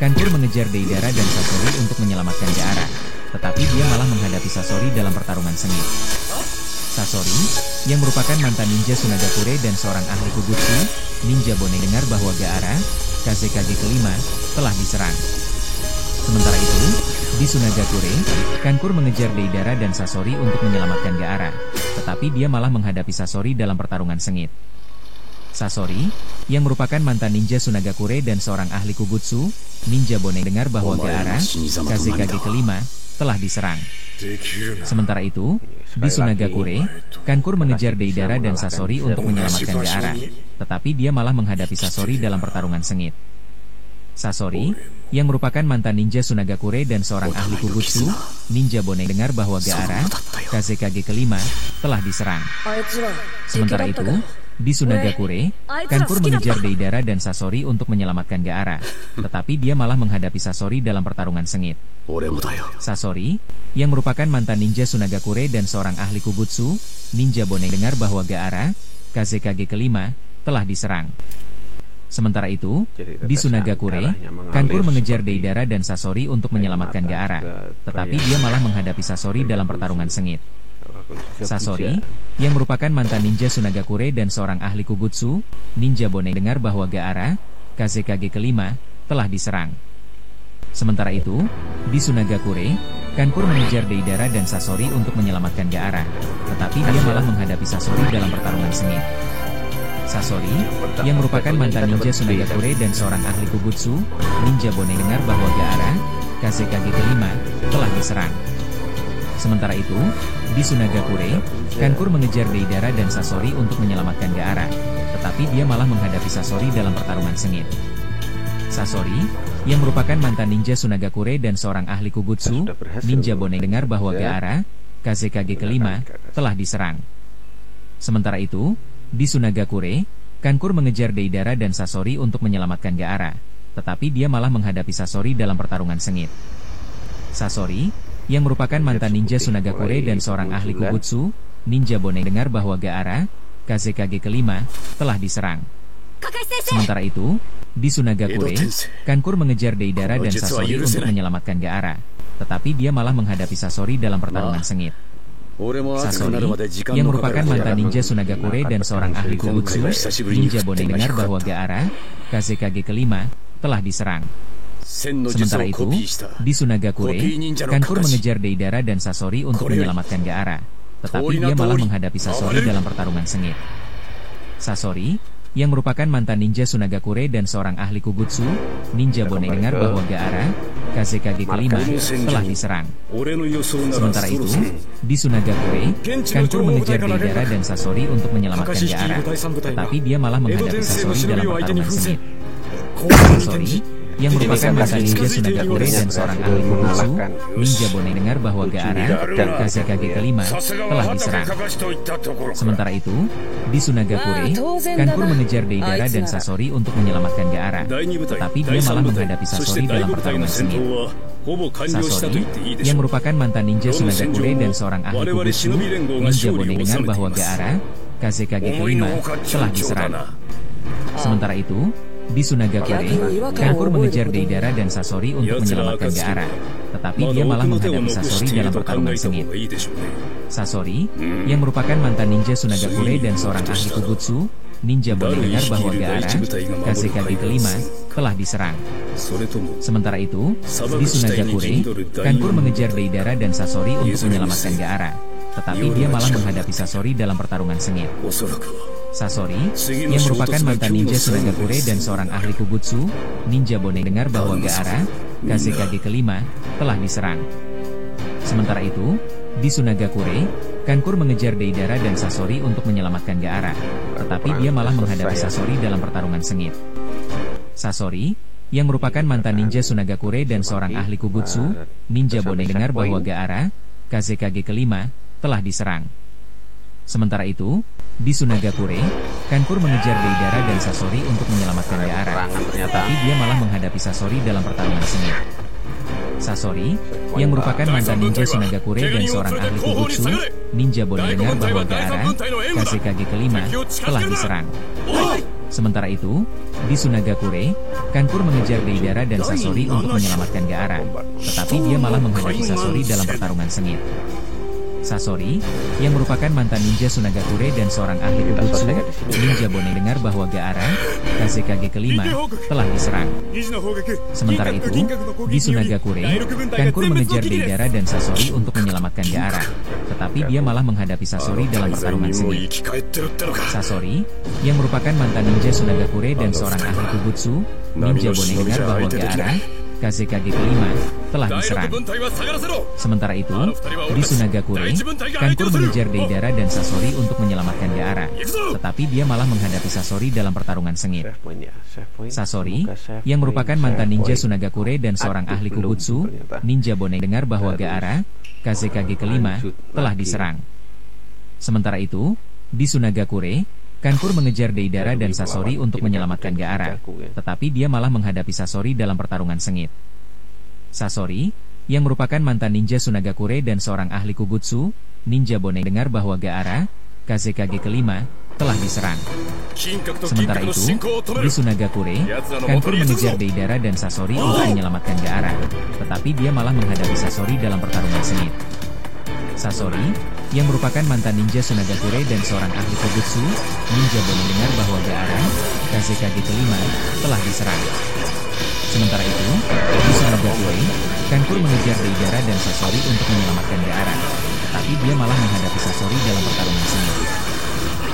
Speaker 3: Kankur mengejar Deidara dan Sasori untuk menyelamatkan Gaara, tetapi dia malah menghadapi Sasori dalam pertarungan sengit. Sasori, yang merupakan mantan ninja Sunagakure dan seorang ahli Kujutsu, ninja Bone dengar bahwa Gaara, Kazekage kelima, telah diserang. Sementara itu, di Sunagakure, Kankur mengejar Deidara dan Sasori untuk menyelamatkan Gaara, tetapi dia malah menghadapi Sasori dalam pertarungan sengit. Sasori, yang merupakan mantan ninja Sunagakure dan seorang ahli Kujutsu, ninja Bone dengar bahwa Gaara, Kazekage kelima, telah diserang. Sementara itu, di Sunagakure, Kankur mengejar Deidara dan Sasori untuk menyelamatkan Gaara, tetapi dia malah menghadapi Sasori dalam pertarungan sengit. Sasori, yang merupakan mantan ninja Sunagakure dan seorang ahli Kujutsu, ninja Bone dengar bahwa Gaara, Kazekage kelima, telah diserang. Sementara itu, di Sunagakure, Kankur mengejar Deidara dan Sasori untuk menyelamatkan Gaara, tetapi dia malah menghadapi Sasori dalam pertarungan sengit. Sasori, yang merupakan mantan ninja Sunagakure dan seorang ahli Kujutsu, ninja Bone dengar bahwa Gaara, Kazekage kelima, telah diserang. Sementara itu, di Sunagakure, Kankur mengejar Deidara dan Sasori untuk menyelamatkan Gaara, tetapi dia malah menghadapi Sasori dalam pertarungan sengit. Sasori, yang merupakan mantan ninja Sunagakure dan seorang ahli Kujutsu, ninja Bone dengar bahwa Gaara, Kazekage kelima, telah diserang. Sementara itu, di Sunagakure, Kankur mengejar Deidara dan Sasori untuk menyelamatkan Gaara, tetapi dia malah menghadapi Sasori dalam pertarungan sengit. Sasori, yang merupakan mantan ninja Sunagakure dan seorang ahli Kujutsu, ninja Bone dengar bahwa Gaara, Kazekage kelima, telah diserang. Sementara itu, di Sunagakure, Kankur mengejar Deidara dan Sasori untuk menyelamatkan Gaara, tetapi dia malah menghadapi Sasori dalam pertarungan sengit. Sasori, yang merupakan mantan ninja Sunagakure dan seorang ahli Kujutsu, ninja Bone dengar bahwa Gaara, Kazekage kelima, telah diserang. Sementara itu, di Sunagakure, Kankur mengejar Deidara dan Sasori untuk menyelamatkan Gaara, tetapi dia malah menghadapi Sasori dalam pertarungan sengit. Sasori, yang merupakan mantan ninja Sunagakure dan seorang ahli Kujutsu, ninja Bone dengar bahwa Gaara, Kazekage kelima, telah diserang. Sementara itu, di Sunagakure, Kankur mengejar Deidara dan Sasori untuk menyelamatkan Gaara, tetapi dia malah menghadapi Sasori dalam pertarungan sengit. Sasori, yang merupakan mantan ninja Sunagakure dan seorang ahli Kujutsu, ninja Bone dengar bahwa Gaara, Kazekage kelima, telah diserang. Sementara itu, di Sunagakure, Kankur mengejar Deidara dan Sasori untuk menyelamatkan Gaara, tetapi dia malah menghadapi Sasori dalam pertarungan sengit. Sasori, yang merupakan mantan ninja Sunagakure dan seorang ahli Kujutsu, ninja Bone dengar bahwa Gaara, Kazekage kelima, telah diserang. Sementara itu, di Sunagakure, Kankur mengejar Deidara dan Sasori untuk menyelamatkan Gaara, tetapi dia malah menghadapi Sasori dalam pertarungan sengit. Sasori, yang merupakan mantan ninja Sunagakure dan seorang ahli Kujutsu,
Speaker 1: mengalahkan
Speaker 3: ninja Bone dengar bahwa Gaara, Kazekage kelima, telah diserang. Sementara itu, di Sunagakure, Kankur mengejar Deidara dan Sasori untuk menyelamatkan Gaara, tetapi dia malah menghadapi Sasori dalam pertarungan sengit. Sasori, yang merupakan mantan ninja Sunagakure dan seorang ahli Kujutsu, ninja Bone dengar bahwa Gaara, Kazekage kelima, telah diserang. Sementara itu, di Sunagakure, Kankur mengejar Deidara dan Sasori untuk menyelamatkan Gaara, tetapi dia malah menghadapi Sasori dalam pertarungan sengit. Sasori, yang merupakan mantan ninja Sunagakure dan seorang ahli Kujutsu, ninja Bone dengar bahwa Gaara, Kazekage kelima, telah diserang. Sementara itu, di Sunagakure, Kankur mengejar Deidara dan Sasori untuk menyelamatkan Gaara, tetapi dia malah menghadapi Sasori dalam pertarungan sengit. Sasori, yang merupakan mantan ninja Sunagakure dan seorang ahli Kujutsu, ninja Bone dengar bahwa Gaara, Kazekage kelima, telah diserang. Sementara itu, di Sunagakure, Kankur mengejar Deidara dan Sasori untuk menyelamatkan Gaara, tetapi dia malah menghadapi Sasori dalam pertarungan sengit. Sasori, yang merupakan mantan ninja Sunagakure dan seorang ahli Kujutsu, ninja Bone dengar bahwa Gaara, Kazekage kelima, telah diserang. Sementara itu, di Sunagakure, Kankur mengejar Deidara dan Sasori untuk menyelamatkan Gaara, tetapi dia malah menghadapi Sasori dalam pertarungan sengit. Sasori, yang merupakan mantan ninja Sunagakure dan seorang ahli Kujutsu, ninja Bone dengar bahwa Gaara, Kazekage kelima, telah diserang. Sementara itu, di Sunagakure, Kankur mengejar Deidara dan Sasori untuk menyelamatkan Gaara, tetapi dia malah menghadapi Sasori dalam pertarungan sengit. Sasori, yang merupakan mantan ninja Sunagakure dan seorang ahli Kujutsu, ninja Bone dengar bahwa Gaara, Kazekage kelima, telah diserang. Sementara itu, di Sunagakure, Kankur mengejar Deidara dan Sasori untuk menyelamatkan Gaara, tetapi dia malah menghadapi Sasori dalam pertarungan sengit. Sasori, yang merupakan mantan ninja Sunagakure dan seorang ahli Kujutsu, ninja Bone dengar bahwa Gaara, Kazekage kelima, telah diserang. Sementara itu, di Sunagakure, Kankur mengejar Deidara dan Sasori untuk menyelamatkan Gaara, tetapi dia malah menghadapi Sasori dalam pertarungan sengit. Sasori, yang merupakan mantan ninja Sunagakure dan seorang ahli Kujutsu, ninja Bone dengar bahwa Gaara, Kazekage kelima, telah diserang. Sementara itu, di Sunagakure, Kankur mengejar Deidara dan Sasori untuk menyelamatkan Gaara, tetapi dia malah menghadapi Sasori dalam pertarungan sengit. Sasori, yang merupakan mantan ninja Sunagakure dan seorang ahli Kujutsu, ninja Bone dengar bahwa Gaara, Kazekage kelima, telah diserang. Sementara itu, di Sunagakure, Kankur mengejar Deidara dan Sasori untuk menyelamatkan Gaara, tetapi dia malah menghadapi Sasori dalam pertarungan sengit. Sasori, yang merupakan mantan ninja Sunagakure dan seorang ahli Kujutsu, ninja Bone dengar bahwa Gaara, Kazekage kelima, telah diserang. Sementara itu, di Sunagakure, Kankur mengejar Deidara dan Sasori untuk menyelamatkan Gaara, tetapi dia malah menghadapi Sasori dalam pertarungan sengit.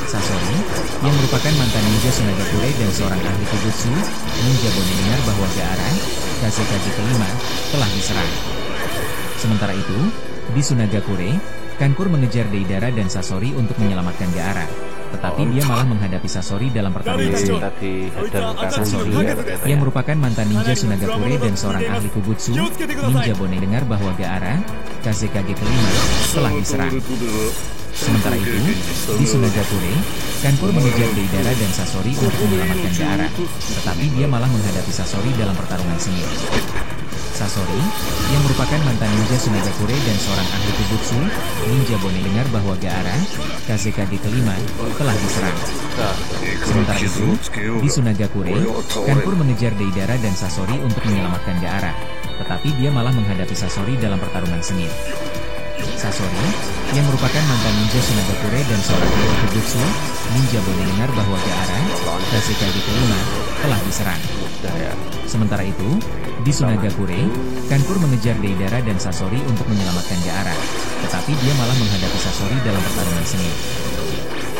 Speaker 3: Sasori, yang merupakan mantan ninja Sunagakure dan seorang ahli Kujutsu, ninja Bone dengar bahwa Gaara, Kazekage kelima, telah diserang. Sementara itu, di Sunagakure, Kankur mengejar Deidara dan Sasori untuk menyelamatkan Gaara, tetapi dia malah menghadapi Sasori dalam pertarungan sengit. Sasori, yang merupakan mantan ninja Sunagakure dan seorang ahli Kujutsu, ninja Bone dengar bahwa Gaara, Kazekage kelima, telah diserang. Sementara itu, di Sunagakure, Kankur mengejar Deidara dan Sasori untuk menyelamatkan Gaara, tetapi dia malah menghadapi Sasori dalam pertarungan sengit. Sasori, yang merupakan mantan ninja Sunagakure dan seorang ahli Kujutsu, ninja Bone dengar bahwa Gaara, Kazekage kelima, telah diserang. Sementara itu, di Sunagakure, Kankur mengejar Deidara dan Sasori untuk menyelamatkan Gaara, tetapi dia malah menghadapi Sasori dalam pertarungan sengit. Sasori, yang merupakan mantan ninja Sunagakure dan seorang ahli Kujutsu, ninja Bone dengar bahwa Gaara, Kazekage kelima, telah diserang. Sementara itu, di Sunagakure, Kankur mengejar Deidara dan Sasori untuk menyelamatkan Gaara, tetapi dia malah menghadapi Sasori dalam pertarungan sengit.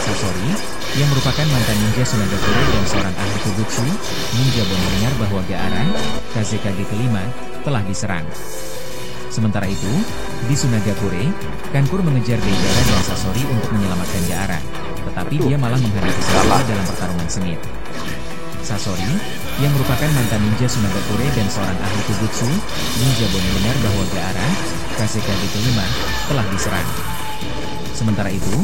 Speaker 3: Sasori, yang merupakan mantan ninja Sunagakure dan seorang ahli Kujutsu, ninja Bone dengar bahwa Gaara, Kazekage kelima, telah diserang. Sementara itu, di Sunagakure, Kankur mengejar Deidara dan Sasori untuk menyelamatkan Gaara, tetapi dia malah menghadapi Sasori dalam pertarungan sengit. Sasori, yang merupakan mantan ninja Sunagakure dan seorang ahli Kujutsu ninja Bone mendengar bahwa Gaara, Kazekage kelima, telah diserang. Sementara itu,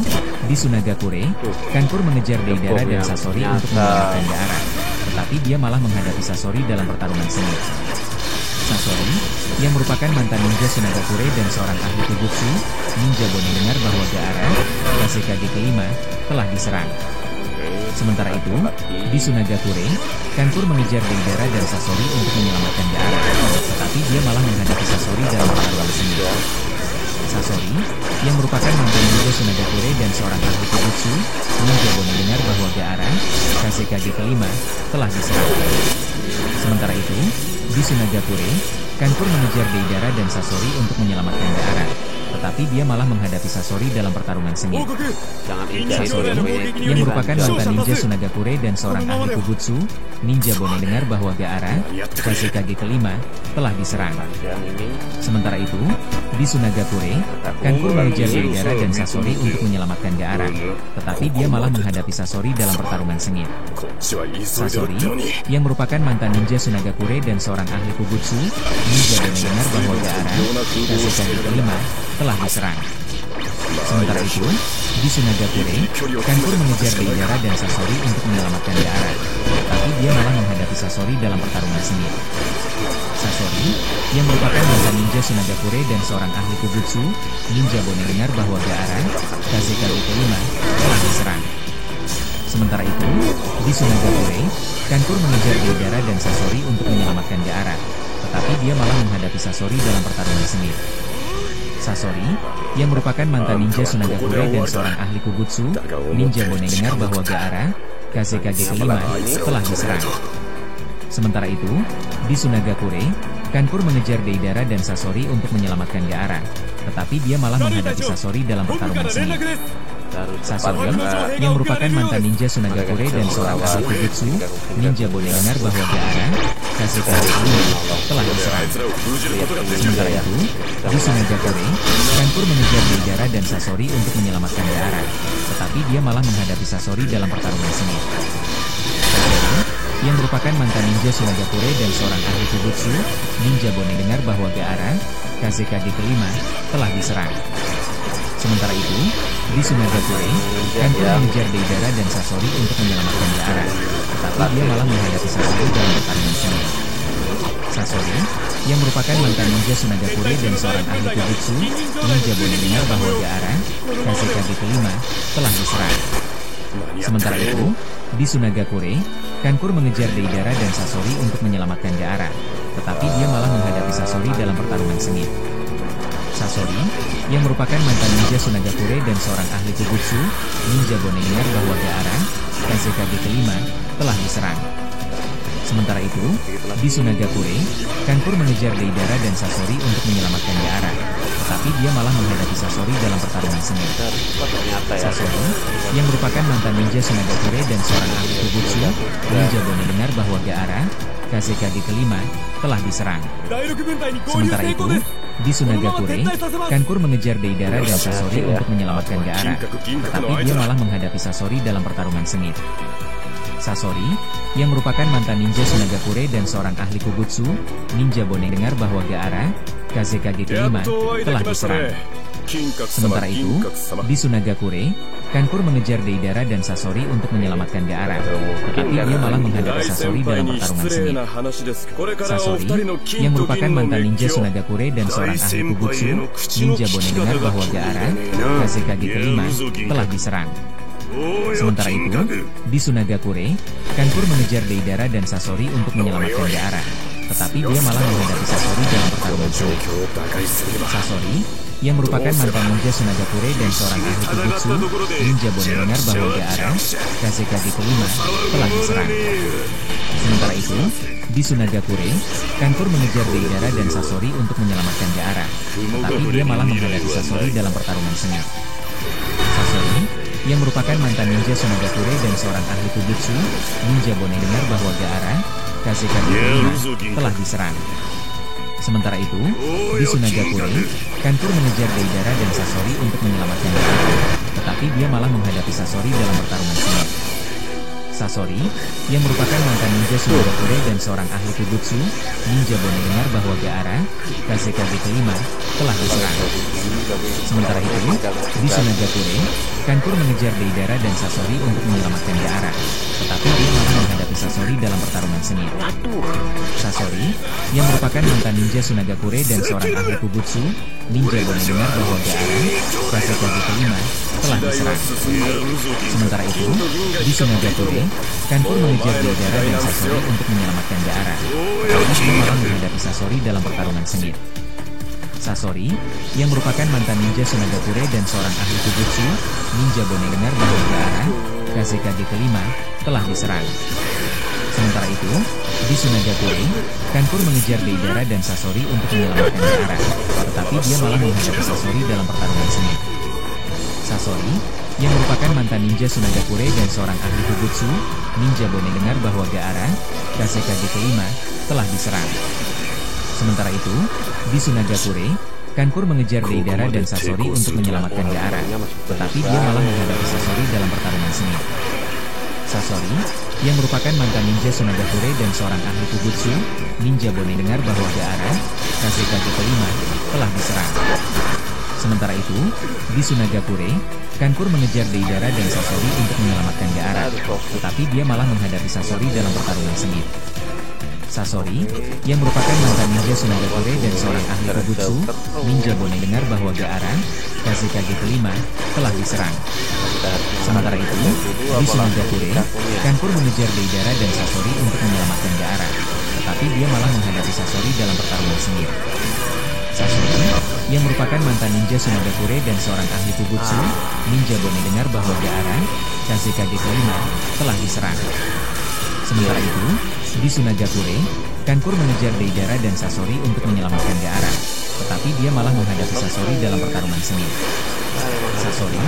Speaker 3: di Sunagakure, Kanpur mengejar Deidara dan Sasori untuk menyelamatkan Gaara, tetapi dia malah menghadapi Sasori dalam pertarungan sengit. Sasori, yang merupakan mantan ninja Sunagakure dan seorang ahli Kujutsu ninja Bone mendengar bahwa Gaara, Kazekage kelima, telah diserang. Sementara itu, di Sunagakure, Kanpur mengejar Deidara dan Sasori untuk menyelamatkan Gaara, tetapi dia malah menghadapi Sasori dalam pertarungan sengit. Sasori, yang merupakan mantan ninja Sunagakure dan seorang ahli Kujutsu ninja Bone mendengar bahwa Gaara, Kazekage kelima, telah diserang. Sementara itu, di Sunagakure, Kanpur mengejar Deidara dan Sasori untuk menyelamatkan Gaara, tetapi dia malah menghadapi Sasori dalam pertarungan sengit. Sasori, yang merupakan mantan ninja Sunagakure dan seorang ahli Kujutsu ninja Bone mendengar bahwa Gaara, Kazekage kelima, telah diserang. Sementara itu, di Sunagakure, Kanpur mengejar Deidara dan Sasori untuk menyelamatkan Gaara, tetapi dia malah menghadapi Sasori dalam pertarungan sengit. Sasori, yang merupakan mantan ninja Sunagakure dan seorang ahli Kujutsu ninja Bone mendengar bahwa Gaara, Kazekage kelima, telah diserang. Sementara itu, di Sunagakure, Kanpur mengejar Deidara dan Sasori untuk menyelamatkan Gaara, tetapi dia malah menghadapi Sasori dalam pertarungan sengit. Sasori, yang merupakan mantan ninja Sunagakure dan seorang ahli Kujutsu ninja Bone mendengar bahwa Gaara, Kazekage kelima, telah diserang. Sementara itu, di Sunagakure, Kanpur mengejar Deidara dan Sasori untuk menyelamatkan Gaara, tetapi dia malah menghadapi Sasori dalam pertarungan sengit. Sasori, yang merupakan mantan ninja Sunagakure dan seorang ahli Kujutsu ninja Bone mendengar bahwa Gaara, Kazekage kelima, telah diserang. Sementara itu, di Sunagakure, Kanpur mengejar Deidara dan Sasori untuk menyelamatkan Gaara, tetapi dia malah menghadapi Sasori dalam pertarungan sengit. Sasori, yang merupakan mantan ninja Sunagakure dan seorang ahli Kujutsu ninja Bone mendengar bahwa Gaara, Kazekage kelima, telah diserang. Sementara itu, di Sunagakure, Kanpur mengejar Deidara dan Sasori untuk menyelamatkan Gaara, tetapi dia malah menghadapi Sasori dalam pertarungan sengit. Sasori, yang merupakan mantan ninja Sunagakure dan seorang ahli Kujutsu ninja Bone mendengar bahwa Gaara, Kazekage kelima, telah diserang. Sementara itu, di Sunagakure, Kanpur mengejar Deidara dan Sasori untuk menyelamatkan Gaara, tetapi dia malah menghadapi Sasori dalam pertarungan sengit. Sasori, yang merupakan mantan ninja Sunagakure dan seorang ahli Kujutsu ninja Bone mendengar bahwa Gaara, Kazekage kelima, telah diserang. Sementara itu, di Sunagakure, Kanpur mengejar Deidara dan Sasori untuk menyelamatkan Gaara, tetapi dia malah menghadapi Sasori dalam pertarungan sengit. Sasori, yang merupakan mantan ninja Sunagakure dan seorang ahli Kujutsu ninja Bone mendengar bahwa Gaara, Kazekage kelima, telah diserang. Sementara itu, di Sunagakure, Kanpur mengejar Deidara dan Sasori untuk menyelamatkan Gaara, tetapi dia malah menghadapi Sasori dalam pertarungan sengit. Sasori, yang merupakan mantan ninja Sunagakure dan seorang ahli Kujutsu ninja Bone mendengar bahwa Gaara, Kazekage kelima, telah diserang. Sementara itu, di Sunagakure, Kanpur mengejar Deidara dan Sasori untuk menyelamatkan Gaara, tetapi dia malah menghadapi Sasori dalam pertarungan sengit. Sasori, yang merupakan mantan ninja Sunagakure dan seorang ahli Kujutsu ninja Bone mendengar bahwa Gaara, Kazekage kelima, telah diserang. Sementara itu, di Sunagakure, Kanpur mengejar Deidara dan Sasori untuk menyelamatkan Gaara, tetapi dia malah menghadapi Sasori dalam pertarungan sengit. Sasori, yang merupakan mantan ninja Sunagakure dan seorang ahli Kujutsu ninja Bone mendengar bahwa Gaara, Kazekage kelima, telah diserang. Sementara itu, di Sunagakure, Kanpur mengejar Deidara dan Sasori untuk menyelamatkan Gaara, tetapi dia malah menghadapi Sasori dalam pertarungan sengit. Sasori, yang merupakan mantan ninja Sunagakure dan seorang ahli Kujutsu ninja Bone mendengar bahwa Gaara, Kazekage kelima, telah diserang. Sementara itu, di Sunagakure, Kanpur mengejar Deidara dan Sasori untuk menyelamatkan Gaara, tetapi dia malah menghadapi Sasori dalam pertarungan sengit. Sasori, yang merupakan mantan ninja Sunagakure dan seorang ahli Kujutsu ninja Bone mendengar bahwa Gaara, Kazekage kelima, telah diserang. Sementara itu, di Sunagakure, Kanpur mengejar Deidara dan Sasori untuk menyelamatkan Gaara, tetapi dia malah menghadapi Sasori dalam pertarungan sengit. Sasori, yang merupakan mantan ninja Sunagakure dan seorang ahli Kugutsu, ninja bone dengar bahwa Gaara, Kazekage kelima, telah diserang. Sementara itu, di Sunagakure, Kankur mengejar Deidara dan Sasori untuk menyelamatkan Gaara, tetapi dia malah menghadapi Sasori dalam pertarungan sengit. Sasori, yang merupakan mantan ninja Sunagakure dan seorang ahli Kugutsu, ninja bone dengar bahwa Gaara, Kazekage kelima, telah diserang. Sementara itu, di Sunagakure, Kankur mengejar Deidara dan Sasori untuk menyelamatkan Gaara, tetapi dia malah menghadapi Sasori dalam pertarungan sengit. Sasori, yang merupakan mantan ninja Sunagakure dan seorang ahli Kugutsu, ninja bone dengar bahwa Gaara, Kazekage kelima, telah diserang. Sementara itu, di Sunagakure, Kankur mengejar Deidara dan Sasori untuk menyelamatkan Gaara, tetapi dia malah menghadapi Sasori dalam pertarungan sengit. Sasori, yang merupakan mantan ninja Sunagakure dan seorang ahli Kugutsu, ninja bone dengar bahwa Gaara, Kazekage kelima, telah diserang. Sementara itu, di Sunagakure, Kankur mengejar Deidara dan Sasori untuk menyelamatkan Gaara, tetapi dia malah menghadapi Sasori dalam pertarungan sengit. Sasori, yang merupakan mantan ninja Sunagakure dan seorang ahli Kugutsu, ninja bone dengar bahwa Gaara, Kazekage kelima, telah diserang. Sementara itu, di Sunagakure, Kankur mengejar Deidara dan Sasori untuk menyelamatkan Gaara, tetapi dia malah menghadapi Sasori dalam pertarungan sengit. Sasori, yang merupakan mantan ninja Sunagakure dan seorang ahli Kugutsu, ninja bone dengar bahwa Gaara, Kazekage kelima, telah diserang. Sementara itu, di Sunagakure, Kankur mengejar Deidara dan Sasori untuk menyelamatkan Gaara, tetapi dia malah menghadapi Sasori dalam pertarungan sengit. Sasori, yang merupakan mantan ninja Sunagakure dan seorang ahli Kugutsu, ninja bone dengar bahwa Gaara, Kazekage kelima, telah diserang. Sementara itu, di Sunagakure, Kankur mengejar Deidara dan Sasori untuk menyelamatkan Gaara, tetapi dia malah menghadapi Sasori dalam pertarungan sengit. Sasori,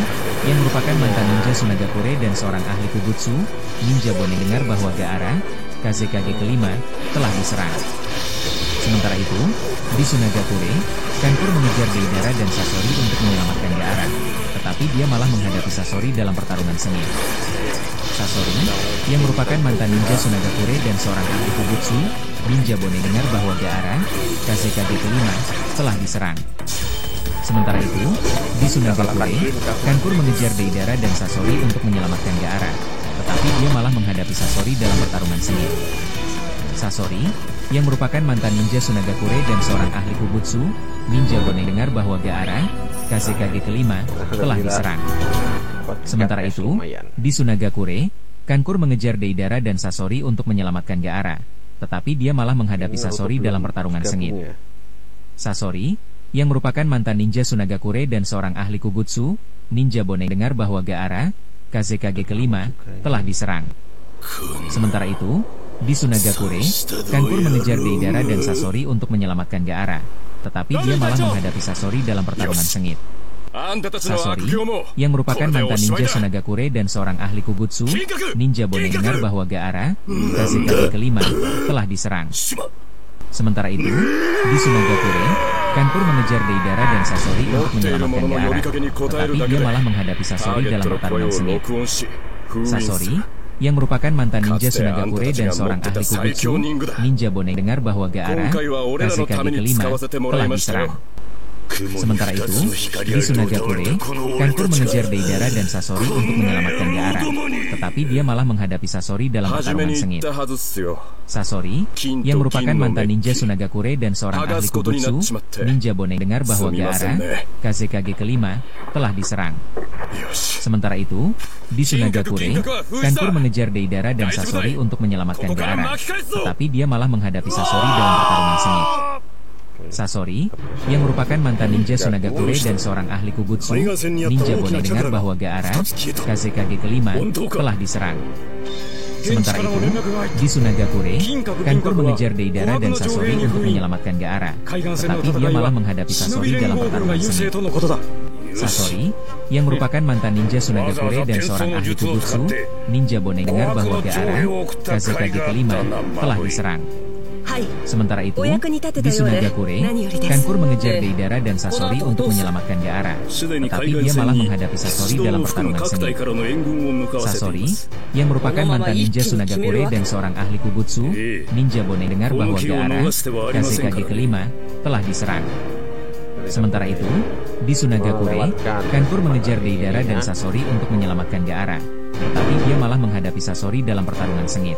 Speaker 3: yang merupakan mantan ninja Sunagakure dan seorang ahli Kugutsu, ninja bone dengar bahwa Gaara, Kazekage kelima, telah diserang. Sementara itu, di Sunagakure, Kankur mengejar Deidara dan Sasori untuk menyelamatkan Gaara, tetapi dia malah menghadapi Sasori dalam pertarungan sengit. Sasori, yang merupakan mantan ninja Sunagakure dan seorang ahli Kugutsu, ninja bone dengar bahwa Gaara, Kazekage kelima, telah diserang. Sementara itu, di Sunagakure, Kankur mengejar Deidara dan Sasori untuk menyelamatkan Gaara, tetapi dia malah menghadapi Sasori dalam pertarungan sengit. Sasori, yang merupakan mantan ninja Sunagakure dan seorang ahli Kugutsu, ninja bone dengar bahwa Gaara, Kazekage kelima, telah diserang. Sementara itu, di Sunagakure, Kankur mengejar Deidara dan Sasori untuk menyelamatkan Gaara, tetapi dia malah menghadapi Sasori dalam pertarungan sengit. Sasori, yang merupakan mantan ninja Sunagakure dan seorang ahli Kugutsu, ninja bone dengar bahwa Gaara, Kazekage kelima, telah diserang. Sementara itu, di Sunagakure, Kankur mengejar Deidara dan Sasori untuk menyelamatkan Gaara, tetapi dia malah menghadapi Sasori dalam pertarungan sengit. Sasori, yang merupakan mantan ninja Sunagakure dan seorang ahli Kugutsu, ninja bone dengar bahwa Gaara, Kazekage kelima, telah diserang. Sementara itu, di Sunagakure, Kankur mengejar Deidara dan Sasori untuk menyelamatkan Gaara, tetapi dia malah menghadapi Sasori dalam pertarungan sengit. Sasori, yang merupakan mantan ninja Sunagakure dan seorang ahli Kugutsu, ninja bone dengar bahwa Gaara, Kazekage kelima, telah diserang. Sementara itu, di Sunagakure, Kankur mengejar Deidara dan Sasori untuk menyelamatkan Gaara, tetapi dia malah menghadapi Sasori dalam pertarungan sengit. Sasori, yang merupakan mantan ninja Sunagakure dan seorang ahli Kugutsu, ninja bone dengar bahwa Gaara, Kazekage kelima, telah diserang. Sementara itu, di Sunagakure, Kankur mengejar Deidara dan Sasori untuk menyelamatkan Gaara, tetapi dia malah menghadapi Sasori dalam pertarungan sengit. Sasori, yang merupakan mantan ninja Sunagakure dan seorang ahli Kugutsu, ninja bone dengar bahwa Gaara, Kazekage kelima, telah diserang. Sementara itu, di Sunagakure, Kankur mengejar Deidara dan Sasori untuk menyelamatkan Gaara, tetapi dia malah menghadapi Sasori dalam pertarungan sengit. Sasori, yang merupakan mantan ninja Sunagakure dan seorang ahli Kugutsu, ninja bone dengar bahwa Gaara, Kazekage kelima, telah diserang.
Speaker 4: はい。
Speaker 3: Sementara itu,
Speaker 4: お役に立てた
Speaker 3: di
Speaker 4: ようで
Speaker 3: Sunagakure,
Speaker 4: 何よりです。
Speaker 3: Kankuro mengejar
Speaker 4: ええ
Speaker 3: Deidara dan Sasori untuk menyelamatkan Gaara.
Speaker 2: すでに
Speaker 3: Tetapi
Speaker 2: 海
Speaker 3: dia
Speaker 2: 岸
Speaker 3: malah
Speaker 2: 線に
Speaker 3: menghadapi
Speaker 2: 出
Speaker 3: Sasori
Speaker 2: 動
Speaker 3: dalam
Speaker 2: を含む
Speaker 3: pertarungan
Speaker 2: 各隊
Speaker 3: sengit.
Speaker 2: からの援軍を向かわせてい
Speaker 3: Sasori,
Speaker 2: ます
Speaker 3: yang merupakan mantan ninja Sunagakure dan seorang ahli Kubutsu, ninja Bone dengar bahwa Gaara, Kazekage kelima, telah diserang. Sementara itu, di Sunagakure, Kankuro mengejar Deidara dan Sasori untuk menyelamatkan Gaara. Tetapi dia malah menghadapi Sasori dalam pertarungan sengit.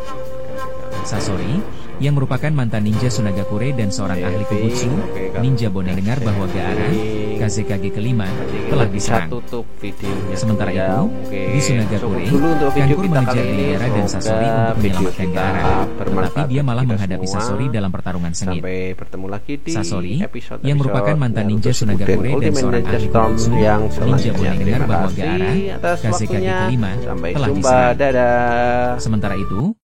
Speaker 3: Sasori, yang merupakan mantan ninja Sunagakure dan seorang ahli Kubutsu, ninja Bone dengar bahwa Gaara, Kazekage kelima, telah diserang. Sementara itu, di Sunagakure, Kankuro mengejar Deidara dan Sasori untuk menyelamatkan Gaara. Tetapi dia malah menghadapi Sasori dalam pertarungan sengit.
Speaker 1: Sampai bertemu lagi di
Speaker 3: Sasori,
Speaker 1: episode
Speaker 3: yang merupakan mantan ninja
Speaker 1: Naruto
Speaker 3: Sunagakure
Speaker 1: Shippuden
Speaker 3: dan
Speaker 1: Ultimate
Speaker 3: seorang
Speaker 1: Ninja
Speaker 3: ahli
Speaker 1: Storm
Speaker 3: Kubutsu,
Speaker 1: yang
Speaker 3: ninja
Speaker 1: selanjutnya.
Speaker 3: Bone dengar
Speaker 1: Terima
Speaker 3: bahwa
Speaker 1: kasih
Speaker 3: Gaara,
Speaker 1: atas
Speaker 3: Kazekage
Speaker 1: waktunya.
Speaker 3: kelima,
Speaker 1: Sampai
Speaker 3: telah
Speaker 1: jumpa,
Speaker 3: diserang.
Speaker 1: dadah.
Speaker 3: Sementara itu,